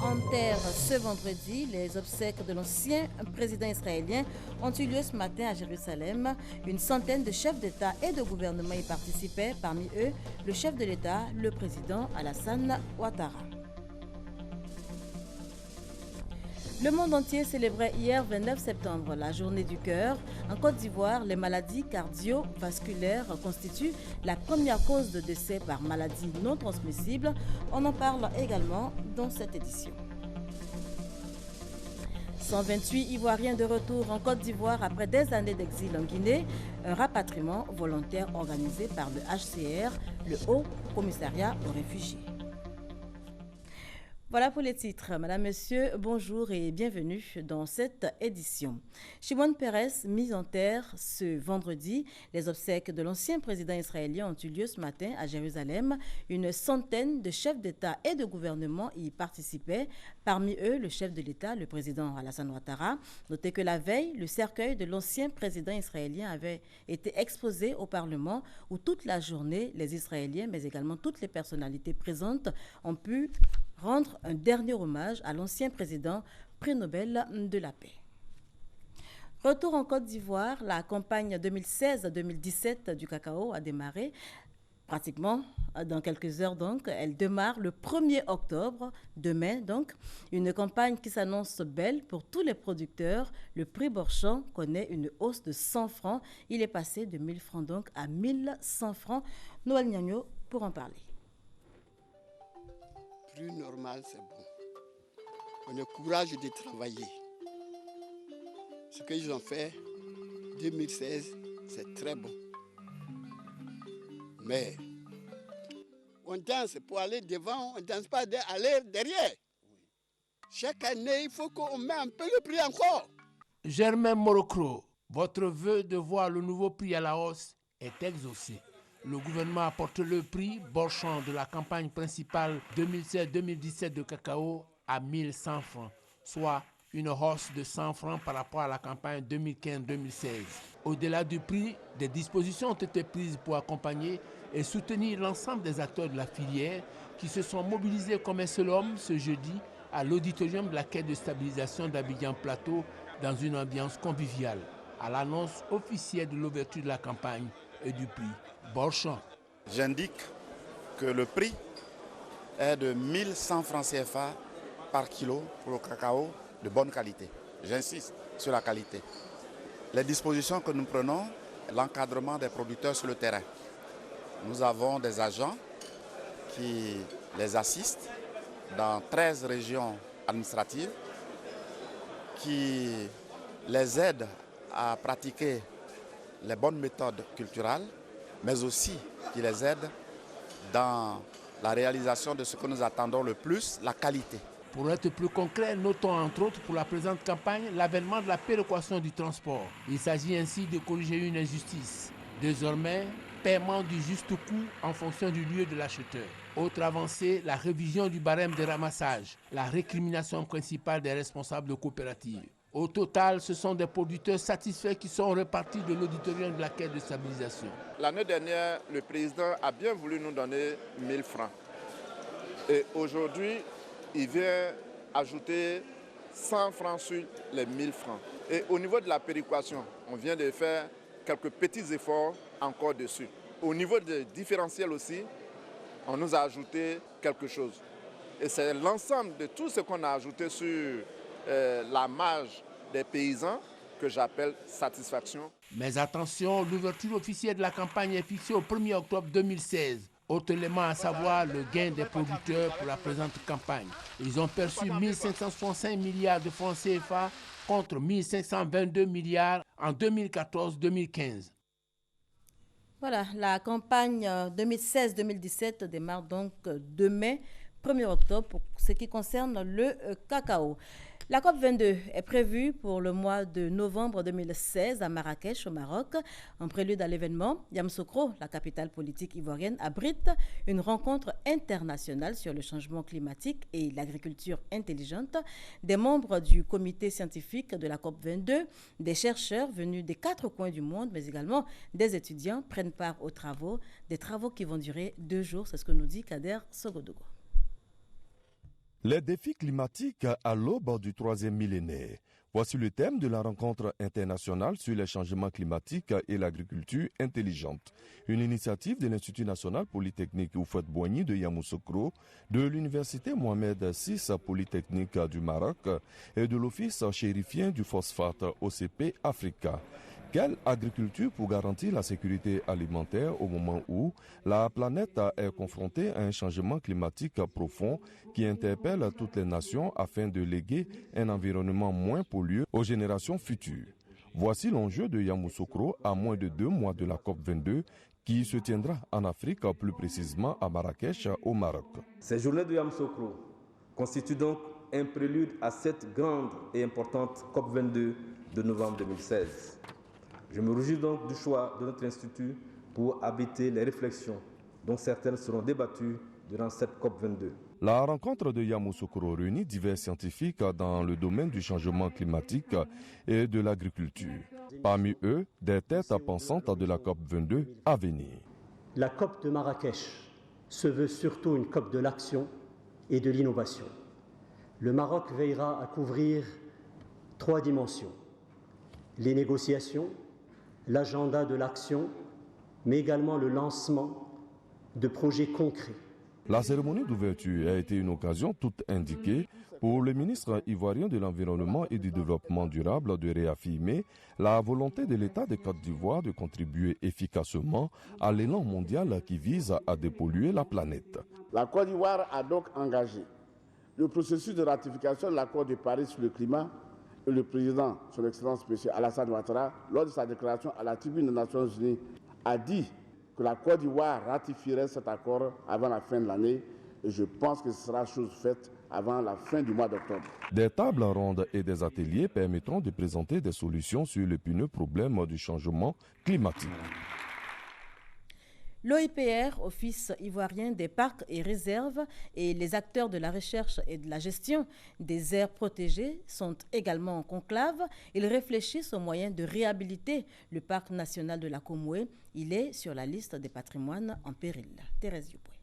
Enterre ce vendredi les obsèques de l'ancien président israélien ont eu lieu ce matin à Jérusalem. Une centaine de chefs d'État et de gouvernement y participaient, parmi eux le chef de l'État, le président Alassane Ouattara. Le monde entier célébrait hier 29 septembre la journée du cœur. En Côte d'Ivoire, les maladies cardiovasculaires constituent la première cause de décès par maladie non transmissible. On en parle également dans cette édition. 128 Ivoiriens de retour en Côte d'Ivoire après des années d'exil en Guinée. Un rapatriement volontaire organisé par le HCR, le Haut Commissariat aux réfugiés. Voilà pour les titres. Madame, Monsieur, bonjour et bienvenue dans cette édition. Shimon Peres, mis en terre ce vendredi. Les obsèques de l'ancien président israélien ont eu lieu ce matin à Jérusalem. Une centaine de chefs d'État et de gouvernement y participaient. Parmi eux, le chef de l'État, le président Alassane Ouattara. Notez que la veille, le cercueil de l'ancien président israélien avait été exposé au Parlement où toute la journée, les Israéliens, mais également toutes les personnalités présentes ont pu rendre un dernier hommage à l'ancien président, prix Nobel de la paix. Retour en Côte d'Ivoire, la campagne 2016-2017 du cacao a démarré. Pratiquement dans quelques heures donc, elle démarre le 1er octobre, demain donc, une campagne qui s'annonce belle pour tous les producteurs. Le prix Borchamp connaît une hausse de 100 francs. Il est passé de 1000 francs donc à 1100 francs. Noël Niagno pour en parler. Plus normal, c'est bon. On a courage de travailler. Ce qu'ils ont fait 2016, c'est très bon. Mais on danse pour aller devant, on ne danse pas pour aller derrière. Chaque année, il faut qu'on mette un peu le prix encore. Germain Morocro, votre vœu de voir le nouveau prix à la hausse est exaucé. Le gouvernement apporte le prix Borchamp de la campagne principale 2016-2017 de cacao à 1100 francs, soit une hausse de 100 francs par rapport à la campagne 2015-2016. Au-delà du prix, des dispositions ont été prises pour accompagner et soutenir l'ensemble des acteurs de la filière qui se sont mobilisés comme un seul homme ce jeudi à l'auditorium de la Caisse de stabilisation d'Abidjan Plateau dans une ambiance conviviale, à l'annonce officielle de l'ouverture de la campagne et du prix Borchamp. J'indique que le prix est de 1100 francs CFA par kilo pour le cacao de bonne qualité. J'insiste sur la qualité. Les dispositions que nous prenons, l'encadrement des producteurs sur le terrain. Nous avons des agents qui les assistent dans 13 régions administratives, qui les aident à pratiquer les bonnes méthodes culturelles, mais aussi qui les aident dans la réalisation de ce que nous attendons le plus, la qualité. Pour être plus concret, notons entre autres pour la présente campagne l'avènement de la péréquation du transport. Il s'agit ainsi de corriger une injustice. Désormais, paiement du juste coût en fonction du lieu de l'acheteur. Autre avancée, la révision du barème de ramassage, la récrimination principale des responsables de coopératives. Au total, ce sont des producteurs satisfaits qui sont repartis de l'auditorium de la Caisse de stabilisation. L'année dernière, le président a bien voulu nous donner 1000 francs. Et aujourd'hui, il vient ajouter 100 francs sur les 1000 francs. Et au niveau de la péréquation, on vient de faire quelques petits efforts encore dessus. Au niveau des différentiels aussi, on nous a ajouté quelque chose. Et c'est l'ensemble de tout ce qu'on a ajouté sur la marge des paysans que j'appelle satisfaction. Mais attention, l'ouverture officielle de la campagne est fixée au 1er octobre 2016. Autre élément à savoir le gain des producteurs pour la présente campagne. Ils ont perçu 1565 milliards de francs CFA contre 1522 milliards en 2014-2015. Voilà, la campagne 2016-2017 démarre donc demain, 1er octobre pour ce qui concerne le cacao. La COP22 est prévue pour le mois de novembre 2016 à Marrakech, au Maroc. En prélude à l'événement, Yamoussoukro, la capitale politique ivoirienne, abrite une rencontre internationale sur le changement climatique et l'agriculture intelligente. Des membres du comité scientifique de la COP22, des chercheurs venus des 4 coins du monde, mais également des étudiants prennent part aux travaux, des travaux qui vont durer 2 jours. C'est ce que nous dit Kader Sogodogo. Les défis climatiques à l'aube du 3e millénaire. Voici le thème de la rencontre internationale sur les changements climatiques et l'agriculture intelligente. Une initiative de l'Institut national polytechnique Houphouët-Boigny de Yamoussoukro, de l'Université Mohamed VI Polytechnique du Maroc et de l'Office chérifien du phosphate OCP Africa. Quelle agriculture pour garantir la sécurité alimentaire au moment où la planète est confrontée à un changement climatique profond qui interpelle toutes les nations afin de léguer un environnement moins pollué aux générations futures? Voici l'enjeu de Yamoussoukro à moins de 2 mois de la COP22 qui se tiendra en Afrique, plus précisément à Marrakech au Maroc. Ces journées de Yamoussoukro constituent donc un prélude à cette grande et importante COP22 de novembre 2016. Je me réjouis donc du choix de notre institut pour abriter les réflexions dont certaines seront débattues durant cette COP22. La rencontre de Yamoussoukro réunit divers scientifiques dans le domaine du changement climatique et de l'agriculture. Parmi eux, des têtes pensantes de la COP22 à venir. La COP de Marrakech se veut surtout une COP de l'action et de l'innovation. Le Maroc veillera à couvrir 3 dimensions: les négociations, l'agenda de l'action, mais également le lancement de projets concrets. La cérémonie d'ouverture a été une occasion toute indiquée pour le ministre ivoirien de l'Environnement et du Développement durable de réaffirmer la volonté de l'État de Côte d'Ivoire de contribuer efficacement à l'élan mondial qui vise à dépolluer la planète. La Côte d'Ivoire a donc engagé le processus de ratification de l'accord de Paris sur le climat. Et le président, son Excellence M. Alassane Ouattara, lors de sa déclaration à la tribune des Nations Unies, a dit que la Côte d'Ivoire ratifierait cet accord avant la fin de l'année. Et je pense que ce sera chose faite avant la fin du mois d'octobre. Des tables rondes et des ateliers permettront de présenter des solutions sur l'épineux problème du changement climatique. L'OIPR, Office ivoirien des parcs et réserves, et les acteurs de la recherche et de la gestion des aires protégées sont également en conclave. Ils réfléchissent aux moyens de réhabiliter le parc national de la Komoué. Il est sur la liste des patrimoines en péril. Thérèse Duboué.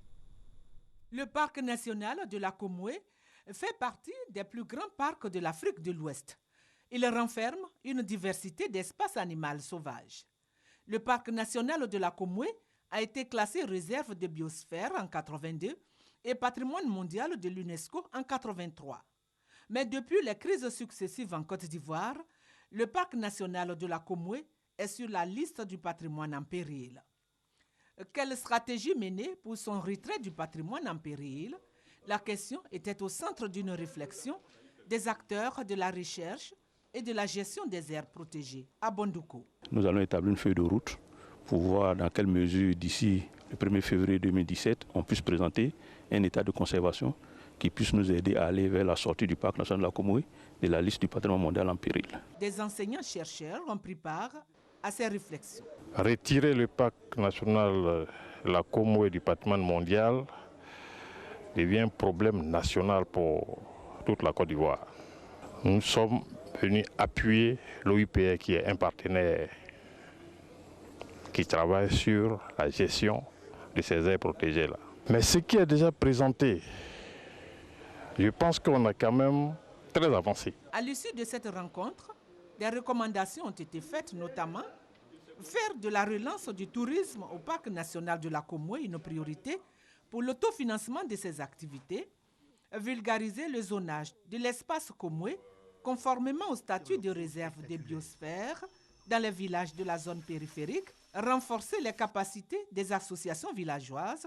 Le parc national de la Komoué fait partie des plus grands parcs de l'Afrique de l'Ouest. Il renferme une diversité d'espaces animaux sauvages. Le parc national de la Komoué a été classé réserve de biosphère en 1982 et patrimoine mondial de l'UNESCO en 1983. Mais depuis les crises successives en Côte d'Ivoire, le parc national de la Komoué est sur la liste du patrimoine en péril. Quelle stratégie mener pour son retrait du patrimoine en péril? La question était au centre d'une réflexion des acteurs de la recherche et de la gestion des aires protégées à Bondoukou. Nous allons établir une feuille de route pour voir dans quelle mesure, d'ici le 1er février 2017, on puisse présenter un état de conservation qui puisse nous aider à aller vers la sortie du parc national de la Komoué de la liste du patrimoine mondial en péril. Des enseignants-chercheurs ont pris part à ces réflexions. Retirer le parc national de la Komoué du patrimoine mondial devient un problème national pour toute la Côte d'Ivoire. Nous sommes venus appuyer l'OIPR qui est un partenaire qui travaille sur la gestion de ces aires protégées-là. Mais ce qui est déjà présenté, je pense qu'on a quand même très avancé. À l'issue de cette rencontre, des recommandations ont été faites, notamment faire de la relance du tourisme au parc national de la Komoué une priorité pour l'autofinancement de ces activités, vulgariser le zonage de l'espace Komoué conformément au statut de réserve des biosphères dans les villages de la zone périphérique, renforcer les capacités des associations villageoises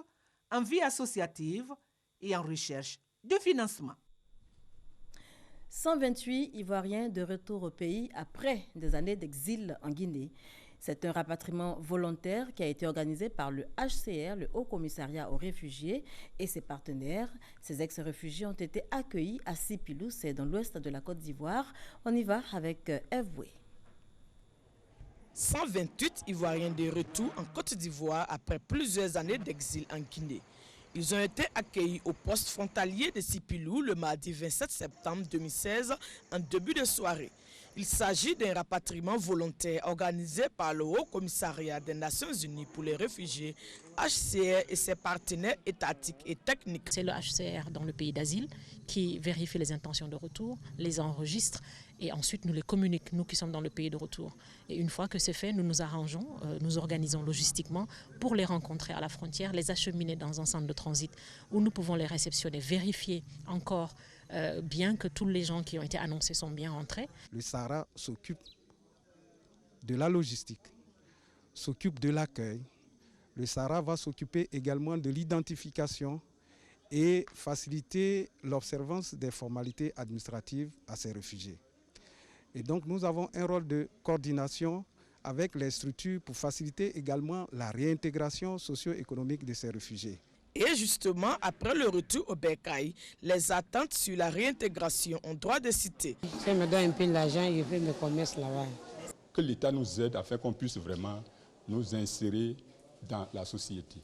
en vie associative et en recherche de financement. 128 Ivoiriens de retour au pays après des années d'exil en Guinée. C'est un rapatriement volontaire qui a été organisé par le HCR, le Haut Commissariat aux réfugiés, et ses partenaires. Ces ex-réfugiés ont été accueillis à Sipilou, c'est dans l'ouest de la Côte d'Ivoire. On y va avec Eve Boué. 128 Ivoiriens de retour en Côte d'Ivoire après plusieurs années d'exil en Guinée. Ils ont été accueillis au poste frontalier de Sipilou le mardi 27 septembre 2016 en début de soirée. Il s'agit d'un rapatriement volontaire organisé par le Haut Commissariat des Nations Unies pour les réfugiés, HCR et ses partenaires étatiques et techniques. C'est le HCR dans le pays d'asile qui vérifie les intentions de retour, les enregistre et ensuite nous les communique, nous qui sommes dans le pays de retour. Et une fois que c'est fait, nous nous arrangeons, nous organisons logistiquement pour les rencontrer à la frontière, les acheminer dans un centre de transit où nous pouvons les réceptionner, vérifier encore bien que tous les gens qui ont été annoncés sont bien rentrés. Le Sahara s'occupe de la logistique, s'occupe de l'accueil. Le Sahara va s'occuper également de l'identification et faciliter l'observance des formalités administratives à ces réfugiés. Et donc nous avons un rôle de coordination avec les structures pour faciliter également la réintégration socio-économique de ces réfugiés. Et justement, après le retour au Bercail, les attentes sur la réintégration ont droit de citer. Si me donne un peu d'argent, je fais mes commerces là-bas. Que l'État nous aide afin qu'on puisse vraiment nous insérer dans la société.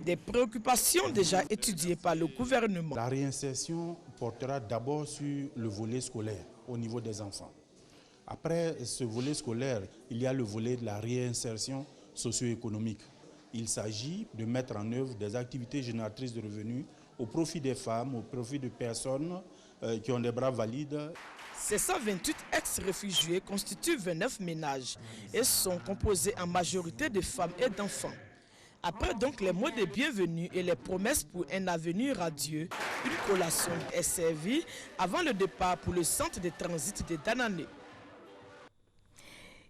Des préoccupations déjà étudiées par le gouvernement. La réinsertion portera d'abord sur le volet scolaire au niveau des enfants. Après ce volet scolaire, il y a le volet de la réinsertion socio-économique. Il s'agit de mettre en œuvre des activités génératrices de revenus au profit des femmes, au profit de personnes qui ont des bras valides. Ces 128 ex-réfugiés constituent 29 ménages et sont composés en majorité de femmes et d'enfants. Après donc les mots de bienvenue et les promesses pour un avenir radieux, une collation est servie avant le départ pour le centre de transit de Danané.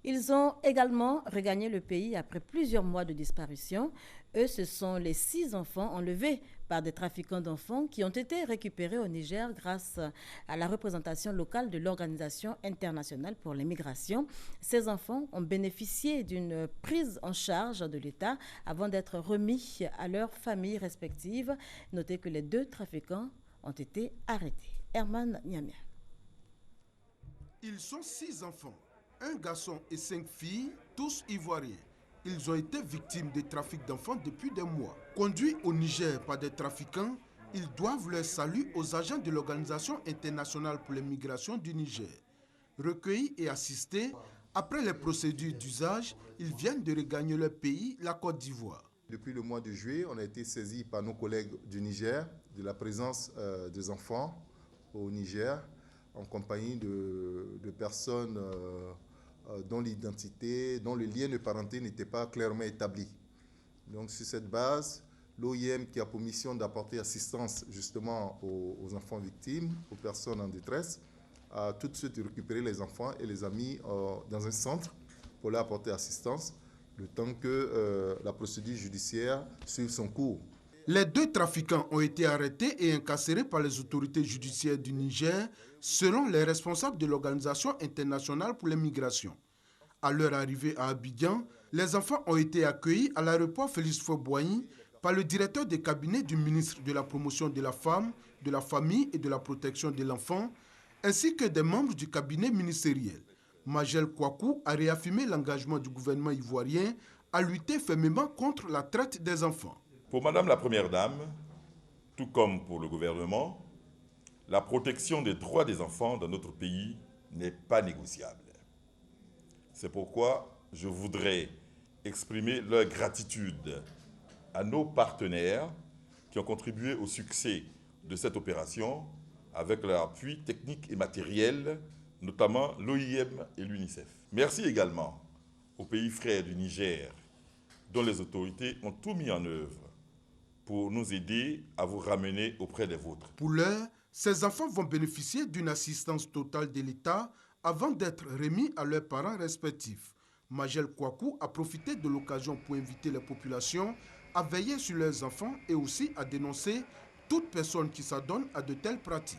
Ils ont également regagné le pays après plusieurs mois de disparition. Eux, ce sont les 6 enfants enlevés par des trafiquants d'enfants qui ont été récupérés au Niger grâce à la représentation locale de l'Organisation internationale pour les migrations. Ces enfants ont bénéficié d'une prise en charge de l'État avant d'être remis à leurs familles respectives. Notez que les 2 trafiquants ont été arrêtés. Herman Niamia. Ils sont 6 enfants. Un garçon et 5 filles, tous ivoiriens. Ils ont été victimes de trafic d'enfants depuis des mois. Conduits au Niger par des trafiquants, ils doivent leur salut aux agents de l'Organisation internationale pour les migrations du Niger. Recueillis et assistés, après les procédures d'usage, ils viennent de regagner leur pays, la Côte d'Ivoire. Depuis le mois de juillet, on a été saisis par nos collègues du Niger de la présence des enfants au Niger en compagnie de personnes dont l'identité, dont le lien de parenté n'était pas clairement établi. Donc sur cette base, l'OIM qui a pour mission d'apporter assistance justement aux enfants victimes, aux personnes en détresse, a tout de suite récupéré les enfants et les a mis dans un centre pour leur apporter assistance, le temps que la procédure judiciaire suive son cours. Les 2 trafiquants ont été arrêtés et incarcérés par les autorités judiciaires du Niger, selon les responsables de l'Organisation internationale pour les migrations. À leur arrivée à Abidjan, les enfants ont été accueillis à l'aéroport Félix Faure-Boigny par le directeur de cabinet du ministre de la Promotion de la Femme, de la Famille et de la Protection de l'Enfant, ainsi que des membres du cabinet ministériel. Majel Kouakou a réaffirmé l'engagement du gouvernement ivoirien à lutter fermement contre la traite des enfants. Pour Madame la Première Dame, tout comme pour le gouvernement, la protection des droits des enfants dans notre pays n'est pas négociable. C'est pourquoi je voudrais exprimer leur gratitude à nos partenaires qui ont contribué au succès de cette opération avec leur appui technique et matériel, notamment l'OIM et l'UNICEF. Merci également aux pays frères du Niger, dont les autorités ont tout mis en œuvre pour nous aider à vous ramener auprès des vôtres. Pour l'heure, ces enfants vont bénéficier d'une assistance totale de l'État avant d'être remis à leurs parents respectifs. Majel Kouakou a profité de l'occasion pour inviter les populations à veiller sur leurs enfants et aussi à dénoncer toute personne qui s'adonne à de telles pratiques.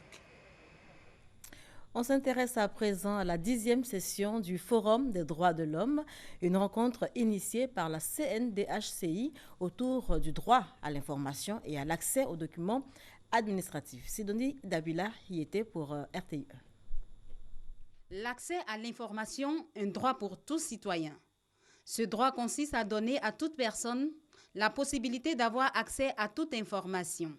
On s'intéresse à présent à la 10e session du Forum des droits de l'homme, une rencontre initiée par la CNDHCI autour du droit à l'information et à l'accès aux documents administratifs. Sidonie Dabila y était pour RTI. L'accès à l'information, un droit pour tout citoyen. Ce droit consiste à donner à toute personne la possibilité d'avoir accès à toute information.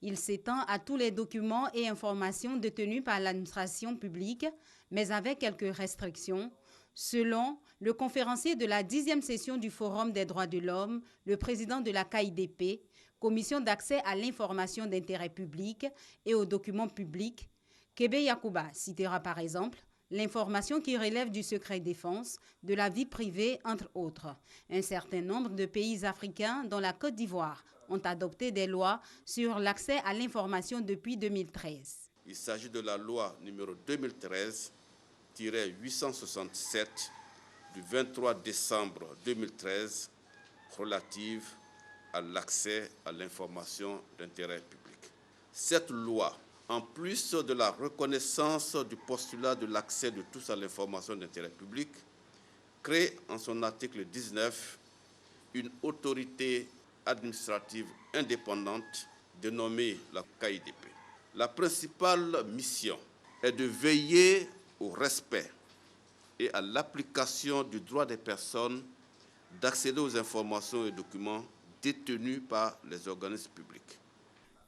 Il s'étend à tous les documents et informations détenus par l'administration publique, mais avec quelques restrictions, selon le conférencier de la 10e session du Forum des droits de l'homme, le président de la KIDP, Commission d'accès à l'information d'intérêt public et aux documents publics. Kebe Yakuba citera par exemple l'information qui relève du secret défense, de la vie privée, entre autres. Un certain nombre de pays africains, dont la Côte d'Ivoire, ont adopté des lois sur l'accès à l'information depuis 2013. Il s'agit de la loi numéro 2013-867 du 23 décembre 2013 relative à l'accès à l'information d'intérêt public. Cette loi, en plus de la reconnaissance du postulat de l'accès de tous à l'information d'intérêt public, crée en son article 19 une autorité administrative indépendante dénommée la KIDP. La principale mission est de veiller au respect et à l'application du droit des personnes d'accéder aux informations et documents détenus par les organismes publics.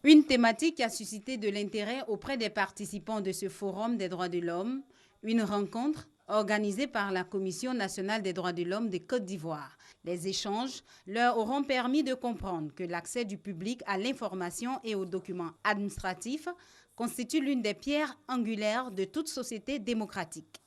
Une thématique qui a suscité de l'intérêt auprès des participants de ce Forum des droits de l'homme, une rencontre organisée par la Commission nationale des droits de l'homme de Côte d'Ivoire. Les échanges leur auront permis de comprendre que l'accès du public à l'information et aux documents administratifs constitue l'une des pierres angulaires de toute société démocratique.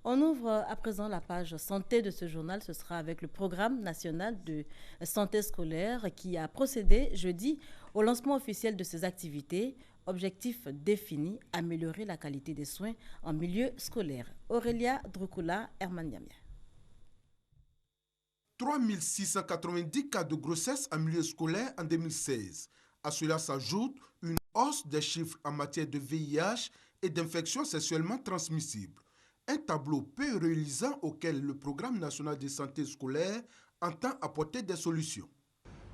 On ouvre à présent la page santé de ce journal. Ce sera avec le programme national de santé scolaire qui a procédé jeudi au lancement officiel de ses activités. Objectif défini, améliorer la qualité des soins en milieu scolaire. Aurélia Drukula, Herman Yamia. 3690 cas de grossesse en milieu scolaire en 2016. À cela s'ajoute une hausse des chiffres en matière de VIH et d'infections sexuellement transmissibles. Un tableau peu réalisant auquel le programme national de santé scolaire entend apporter des solutions.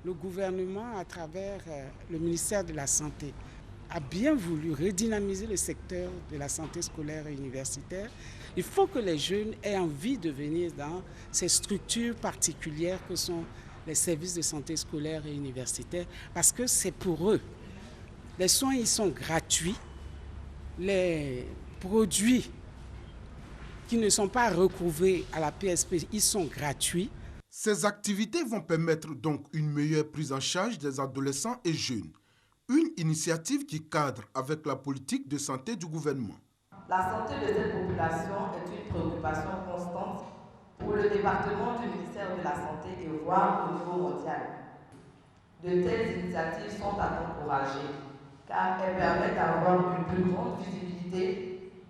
Le gouvernement, à travers le ministère de la Santé, a bien voulu redynamiser le secteur de la santé scolaire et universitaire. Il faut que les jeunes aient envie de venir dans ces structures particulières que sont les services de santé scolaire et universitaire, parce que c'est pour eux. Les soins, ils sont gratuits. Les produits qui ne sont pas recouvrés à la PSP, ils sont gratuits. Ces activités vont permettre donc une meilleure prise en charge des adolescents et jeunes. Une initiative qui cadre avec la politique de santé du gouvernement. La santé de cette population est une préoccupation constante pour le département du ministère de la Santé et voire au niveau mondial. De telles initiatives sont à encourager car elles permettent d'avoir une plus grande visibilité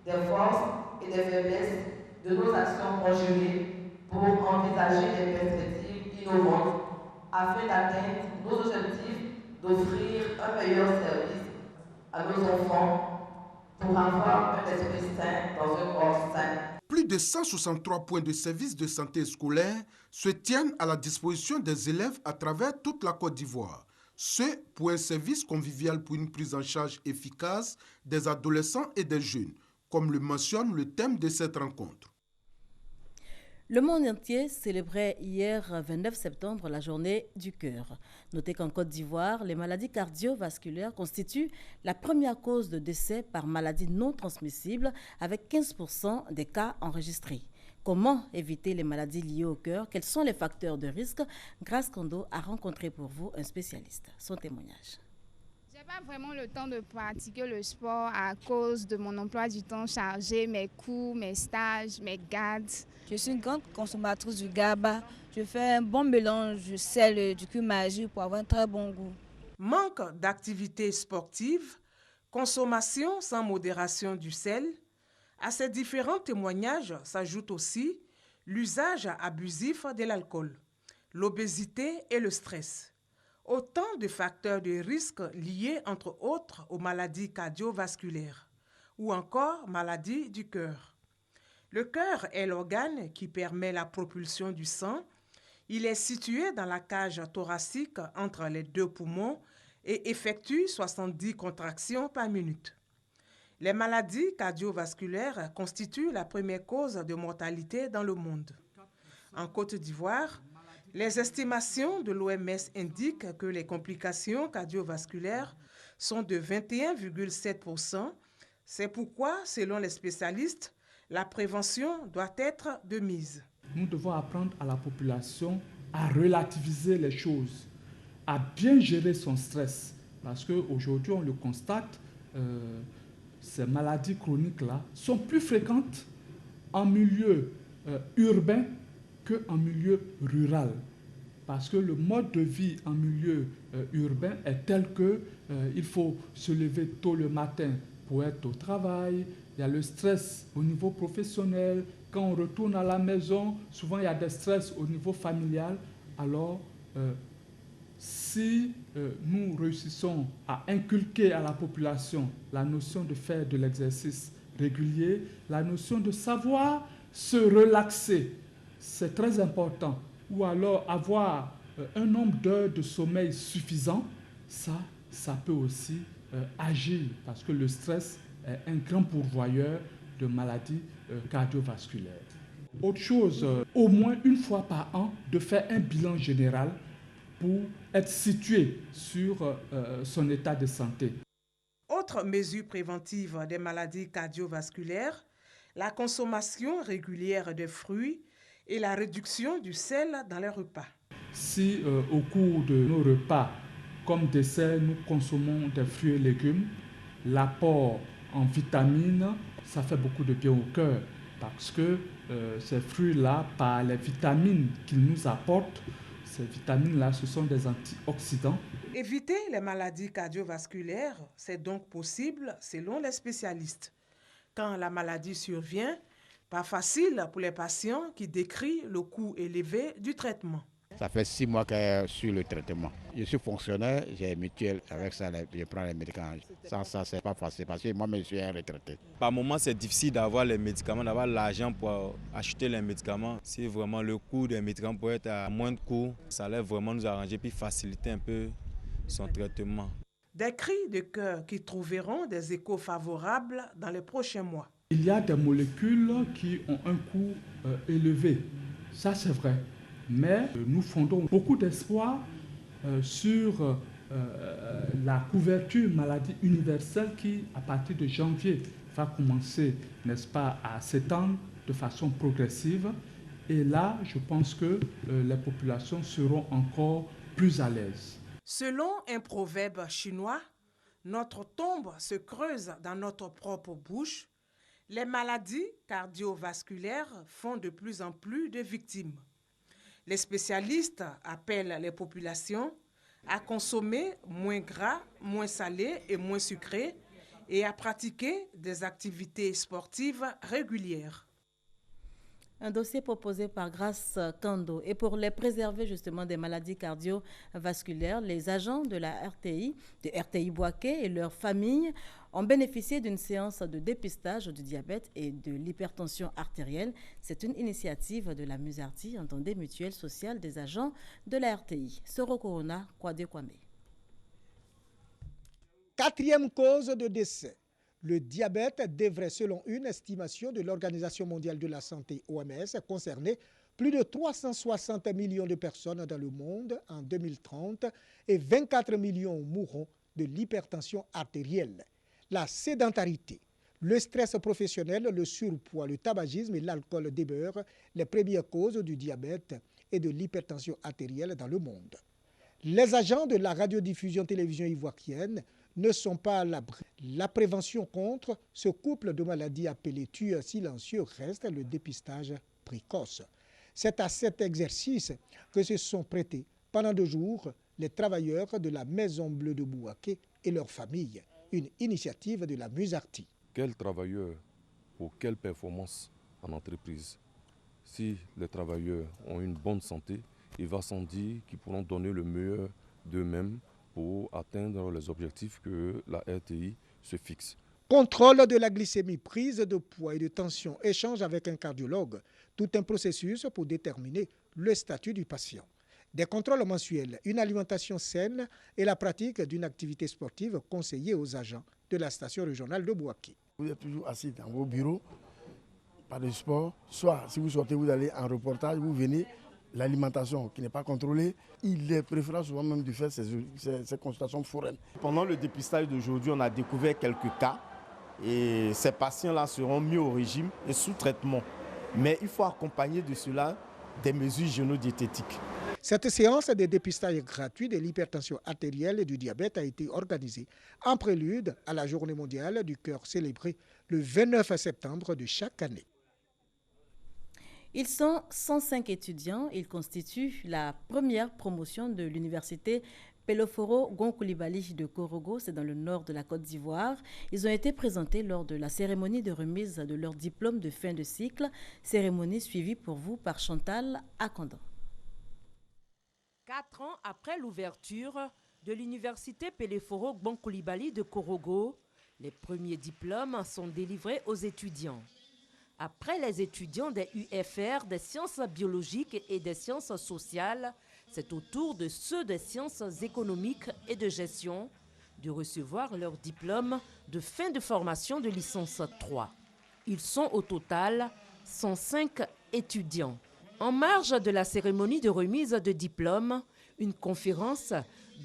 des forces et des faiblesses de nos actions conjuguées pour envisager des perspectives innovantes afin d'atteindre nos objectifs d'offrir un meilleur service à nos enfants pour avoir un esprit sain dans un corps sain. Plus de 163 points de service de santé scolaire se tiennent à la disposition des élèves à travers toute la Côte d'Ivoire. Ce pour un service convivial pour une prise en charge efficace des adolescents et des jeunes, comme le mentionne le thème de cette rencontre. Le monde entier célébrait hier 29 septembre la journée du cœur. Notez qu'en Côte d'Ivoire, les maladies cardiovasculaires constituent la première cause de décès par maladie non transmissible avec 15% des cas enregistrés. Comment éviter les maladies liées au cœur? Quels sont les facteurs de risque? Grace Kondo a rencontré pour vous un spécialiste. Son témoignage. Je n'ai pas vraiment le temps de pratiquer le sport à cause de mon emploi du temps chargé, mes cours, mes stages, mes gardes. Je suis une grande consommatrice du GABA. Je fais un bon mélange de sel et du cumin pour avoir un très bon goût. Manque d'activité sportive, consommation sans modération du sel. À ces différents témoignages s'ajoute aussi l'usage abusif de l'alcool, l'obésité et le stress. Autant de facteurs de risque liés entre autres aux maladies cardiovasculaires. ou encore maladie du cœur. Le cœur est l'organe qui permet la propulsion du sang. Il est situé dans la cage thoracique entre les deux poumons et effectue 70 contractions par minute. Les maladies cardiovasculaires constituent la première cause de mortalité dans le monde. En Côte d'Ivoire, les estimations de l'OMS indiquent que les complications cardiovasculaires sont de 21,7%. C'est pourquoi, selon les spécialistes, la prévention doit être de mise. Nous devons apprendre à la population à relativiser les choses, à bien gérer son stress. Parce qu'aujourd'hui, on le constate, ces maladies chroniques-là sont plus fréquentes en milieu urbain qu'en milieu rural. Parce que le mode de vie en milieu urbain est tel qu'il faut se lever tôt le matin pour être au travail. Il y a le stress au niveau professionnel. Quand on retourne à la maison, souvent il y a des stress au niveau familial. Alors, si nous réussissons à inculquer à la population la notion de faire de l'exercice régulier, la notion de savoir se relaxer, c'est très important. Ou alors avoir un nombre d'heures de sommeil suffisant, ça peut aussi agir parce que le stress est un grand pourvoyeur de maladies cardiovasculaires. Autre chose, au moins une fois par an, de faire un bilan général pour être situé sur son état de santé. Autre mesure préventive des maladies cardiovasculaires, la consommation régulière de fruits et la réduction du sel dans les repas. Si au cours de nos repas, comme dessert, nous consommons des fruits et légumes, l'apport en vitamines, ça fait beaucoup de bien au cœur parce que ces fruits-là, par les vitamines qu'ils nous apportent, ces vitamines-là, ce sont des antioxydants. Éviter les maladies cardiovasculaires, c'est donc possible selon les spécialistes. Quand la maladie survient, pas facile pour les patients qui décrient le coût élevé du traitement. Ça fait 6 mois que je suis sur le traitement. Je suis fonctionnaire, j'ai une mutuelle, avec ça je prends les médicaments. Sans ça, c'est pas facile parce que moi-même je suis un retraité. Par moments, c'est difficile d'avoir les médicaments, d'avoir l'argent pour acheter les médicaments. Si vraiment le coût des médicaments peut être à moins de coût, ça allait vraiment nous arranger puis faciliter un peu son traitement. Des cris de cœur qui trouveront des échos favorables dans les prochains mois. Il y a des molécules qui ont un coût élevé, ça c'est vrai. Mais nous fondons beaucoup d'espoir sur la couverture maladie universelle qui, à partir de janvier, va commencer, n'est-ce pas, à s'étendre de façon progressive. Et là, je pense que les populations seront encore plus à l'aise. Selon un proverbe chinois, notre tombe se creuse dans notre propre bouche. Les maladies cardiovasculaires font de plus en plus de victimes. Les spécialistes appellent les populations à consommer moins gras, moins salé et moins sucré et à pratiquer des activités sportives régulières. Un dossier proposé par Grace Kando. Et pour les préserver justement des maladies cardiovasculaires, les agents de la RTI, de RTI Bouaké et leurs familles ont bénéficié d'une séance de dépistage du diabète et de l'hypertension artérielle. C'est une initiative de la Musarti, entendez mutuelle sociale des agents de la RTI. Soro Corona, Kwade Kwame. 4e cause de décès. Le diabète devrait, selon une estimation de l'Organisation mondiale de la santé, OMS, concerner plus de 360 millions de personnes dans le monde en 2030 et 24 millions mourront de l'hypertension artérielle. La sédentarité, le stress professionnel, le surpoids, le tabagisme et l'alcool débeurent les premières causes du diabète et de l'hypertension artérielle dans le monde. Les agents de la radiodiffusion télévision ivoirienne ne sont pas à l'abri. La prévention contre ce couple de maladies appelées tueurs silencieux reste le dépistage précoce. C'est à cet exercice que se sont prêtés pendant 2 jours les travailleurs de la Maison Bleue de Bouaké et leurs familles, une initiative de la Musarti. Quel travailleur pour quelle performance en entreprise? Si les travailleurs ont une bonne santé, il va sans dire qu'ils pourront donner le meilleur d'eux-mêmes pour atteindre les objectifs que la RTI se fixe. Contrôle de la glycémie, prise de poids et de tension, échange avec un cardiologue, tout un processus pour déterminer le statut du patient. Des contrôles mensuels, une alimentation saine et la pratique d'une activité sportive conseillée aux agents de la station régionale de Bouaké. Vous êtes toujours assis dans vos bureaux, pas de sport. Soit si vous sortez, vous allez en reportage, vous venez, l'alimentation qui n'est pas contrôlée, il est préférable souvent même de faire ces consultations foraines. Pendant le dépistage d'aujourd'hui, on a découvert quelques cas et ces patients-là seront mis au régime et sous traitement. Mais il faut accompagner de cela des mesures hygiéno-diététiques. Cette séance de dépistage gratuit de l'hypertension artérielle et du diabète a été organisée en prélude à la Journée mondiale du cœur célébrée le 29 septembre de chaque année. Ils sont 105 étudiants. Ils constituent la première promotion de l'université Peloforo Gonkoulibaly de Korogo, c'est dans le nord de la Côte d'Ivoire. Ils ont été présentés lors de la cérémonie de remise de leur diplôme de fin de cycle, cérémonie suivie pour vous par Chantal Akandan. 4 ans après l'ouverture de l'université Peloforo Gonkoulibaly de Korogo, les premiers diplômes sont délivrés aux étudiants. Après les étudiants des UFR, des sciences biologiques et des sciences sociales, c'est au tour de ceux des sciences économiques et de gestion de recevoir leur diplôme de fin de formation de licence 3. Ils sont au total 105 étudiants. En marge de la cérémonie de remise de diplôme, une conférence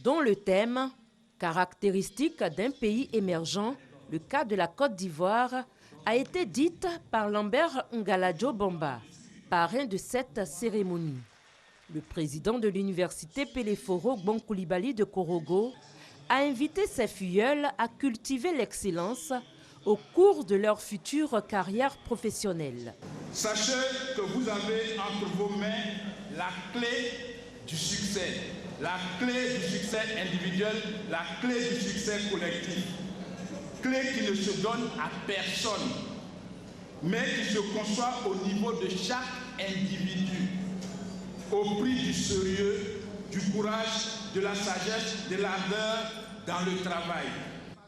dont le thème « Caractéristiques d'un pays émergent, le cas de la Côte d'Ivoire » a été dite par Lambert Ngaladjo Bomba, parrain de cette cérémonie. Le président de l'université Peloforo Gonkoulibaly de Korogo a invité ses filleuls à cultiver l'excellence au cours de leur future carrière professionnelle. Sachez que vous avez entre vos mains la clé du succès individuel, la clé du succès collectif. Clé qui ne se donne à personne, mais qui se conçoit au niveau de chaque individu, au prix du sérieux, du courage, de la sagesse, de l'ardeur dans le travail.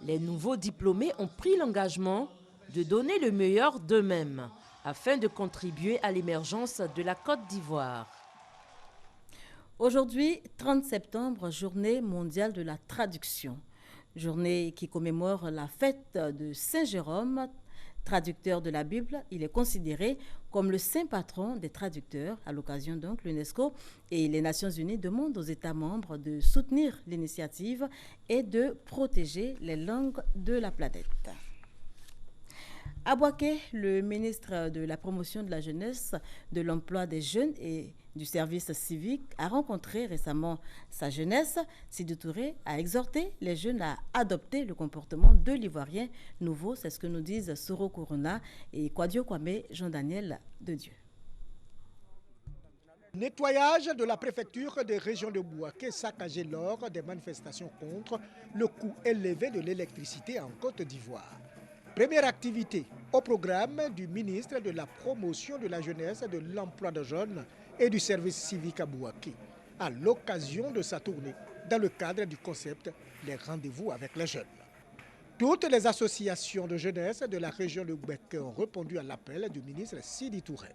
Les nouveaux diplômés ont pris l'engagement de donner le meilleur d'eux-mêmes afin de contribuer à l'émergence de la Côte d'Ivoire. Aujourd'hui, 30 septembre, journée mondiale de la traduction. Journée qui commémore la fête de Saint Jérôme, traducteur de la Bible. Il est considéré comme le saint patron des traducteurs. À l'occasion, donc, l'UNESCO et les Nations Unies demandent aux États membres de soutenir l'initiative et de protéger les langues de la planète. À Bouaké, le ministre de la Promotion de la Jeunesse, de l'Emploi des Jeunes et du Service civique a rencontré récemment sa jeunesse. Sidi Touré a exhorté les jeunes à adopter le comportement de l'Ivoirien nouveau. C'est ce que nous disent Soro Corona et Kwadio Kwame Jean-Daniel de Dieu. Nettoyage de la préfecture des régions de Bouaké saccagé lors des manifestations contre le coût élevé de l'électricité en Côte d'Ivoire. Première activité au programme du ministre de la Promotion de la Jeunesse, de l'Emploi des Jeunes et du Service civique à Bouaké, à l'occasion de sa tournée dans le cadre du concept « Les rendez-vous avec les jeunes ». Toutes les associations de jeunesse de la région de Bouaké ont répondu à l'appel du ministre Sidi Touré.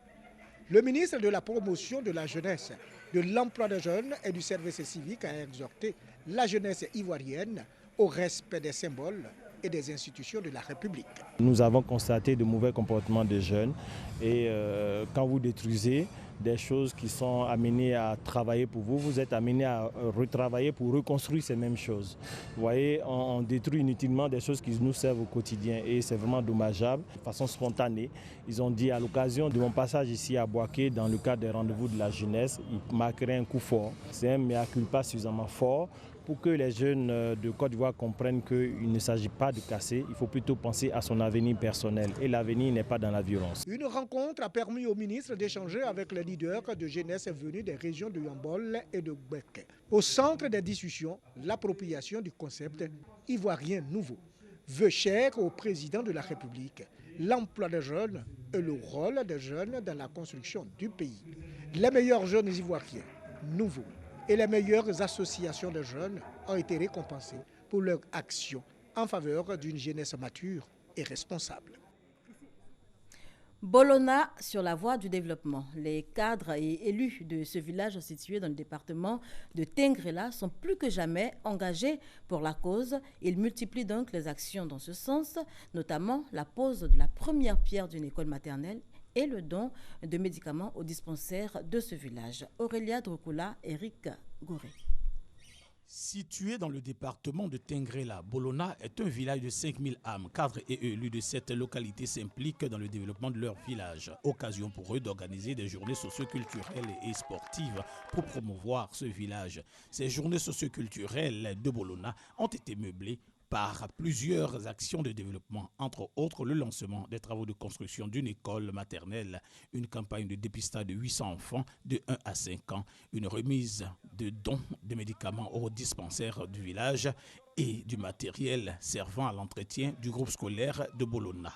Le ministre de la Promotion de la Jeunesse, de l'Emploi des Jeunes et du Service civique a exhorté la jeunesse ivoirienne au respect des symboles et des institutions de la République. Nous avons constaté de mauvais comportements des jeunes et quand vous détruisez des choses qui sont amenées à travailler pour vous, vous êtes amenés à retravailler pour reconstruire ces mêmes choses. Vous voyez, on détruit inutilement des choses qui nous servent au quotidien et c'est vraiment dommageable. De façon spontanée, ils ont dit à l'occasion de mon passage ici à Bouaké, dans le cadre des rendez-vous de la jeunesse, ils marqueraient un coup fort. C'est un mea culpa suffisamment fort pour que les jeunes de Côte d'Ivoire comprennent qu'il ne s'agit pas de casser, il faut plutôt penser à son avenir personnel. Et l'avenir n'est pas dans la violence. Une rencontre a permis au ministre d'échanger avec les leaders de jeunesse venus des régions de Yambol et de Bouaké. Au centre des discussions, l'appropriation du concept ivoirien nouveau. Vœu cher au président de la République, l'emploi des jeunes et le rôle des jeunes dans la construction du pays. Les meilleurs jeunes ivoiriens, nouveaux, et les meilleures associations de jeunes ont été récompensées pour leur action en faveur d'une jeunesse mature et responsables. Bolona sur la voie du développement. Les cadres et élus de ce village situé dans le département de Tengrela sont plus que jamais engagés pour la cause. Ils multiplient donc les actions dans ce sens, notamment la pose de la première pierre d'une école maternelle et le don de médicaments aux dispensaires de ce village. Aurélia Drokula, Eric Goré. Situé dans le département de Tengrela, Bolona est un village de 5000 âmes. Cadres et élus de cette localité s'impliquent dans le développement de leur village. Occasion pour eux d'organiser des journées socioculturelles et sportives pour promouvoir ce village. Ces journées socioculturelles de Bolona ont été meublées par plusieurs actions de développement, entre autres le lancement des travaux de construction d'une école maternelle, une campagne de dépistage de 800 enfants de 1 à 5 ans, une remise de dons de médicaments aux dispensaires du village et du matériel servant à l'entretien du groupe scolaire de Bolona.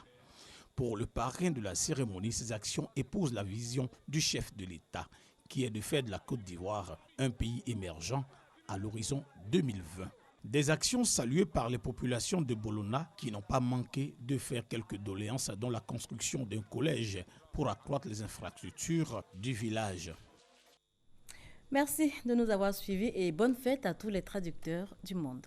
Pour le parrain de la cérémonie, ces actions épousent la vision du chef de l'État, qui est de fait de la Côte d'Ivoire, un pays émergent à l'horizon 2020. Des actions saluées par les populations de Bolona qui n'ont pas manqué de faire quelques doléances, dont la construction d'un collège pour accroître les infrastructures du village. Merci de nous avoir suivis et bonne fête à tous les traducteurs du monde.